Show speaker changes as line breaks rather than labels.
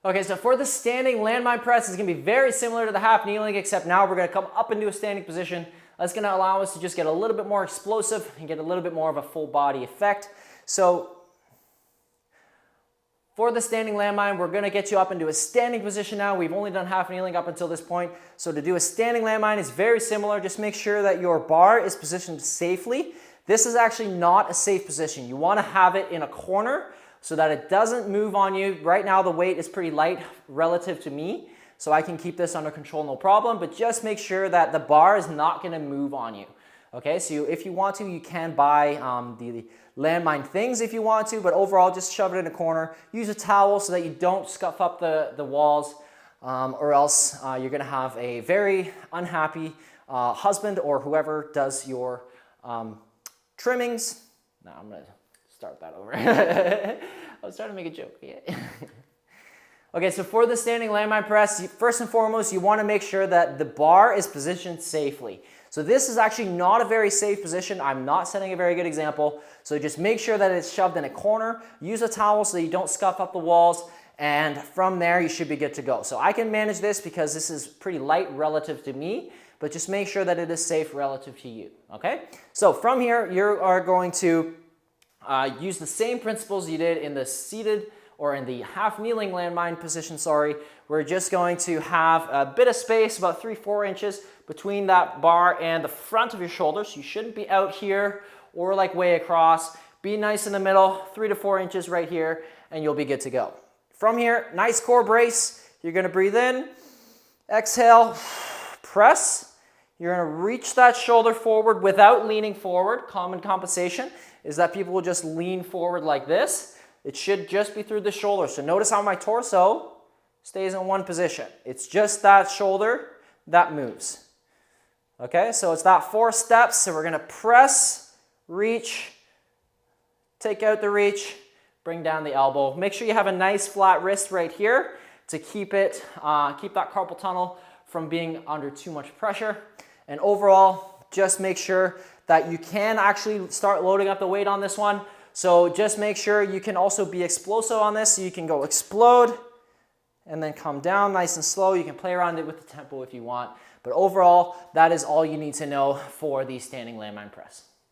Okay, so for the standing landmine press, it's gonna be very similar to the half kneeling, except now we're gonna come up into a standing position. That's gonna allow us to just get a little bit more explosive and get a little bit more of a full body effect. So for the standing landmine, we're gonna get you up into a standing position now. We've only done half kneeling up until this point. So to do a standing landmine is very similar. Just make sure that your bar is positioned safely. This is actually not a safe position. You wanna have it in a corner so that it doesn't move on you. Right now the weight is pretty light relative to me, so I can keep this under control no problem, but just make sure that the bar is not gonna move on you. Okay, so if you want to, you can buy the landmine things if you want to, but overall just shove it in a corner. Use a towel so that you don't scuff up the walls, or else you're gonna have a very unhappy husband or whoever does your trimmings. Now I'm gonna start that over. I was trying to make a joke. Yeah. Okay, so for the standing landmine press, first and foremost, you want to make sure that the bar is positioned safely. So this is actually not a very safe position. I'm not setting a very good example. So just make sure that it's shoved in a corner. Use a towel so that you don't scuff up the walls. And from there, you should be good to go. So I can manage this because this is pretty light relative to me, but just make sure that it is safe relative to you. Okay? So from here, you are going to use the same principles you did in the seated or in the half kneeling landmine position, sorry. We're just going to have a bit of space, about 3-4 inches between that bar and the front of your shoulders. You shouldn't be out here or like way across. Be nice in the middle, 3 to 4 inches right here, and you'll be good to go. From here, nice core brace. You're gonna breathe in, exhale, press. You're gonna reach that shoulder forward without leaning forward. Common compensation is that people will just lean forward like this. It should just be through the shoulder. So notice how my torso stays in one position. It's just that shoulder that moves. Okay, so it's that 4 steps. So we're gonna press, reach, take out the reach, bring down the elbow. Make sure you have a nice flat wrist right here to keep it, keep that carpal tunnel from being under too much pressure. And overall, just make sure that you can actually start loading up the weight on this one. So just make sure you can also be explosive on this. So you can go explode and then come down nice and slow. You can play around it with the tempo if you want. But overall, that is all you need to know for the standing landmine press.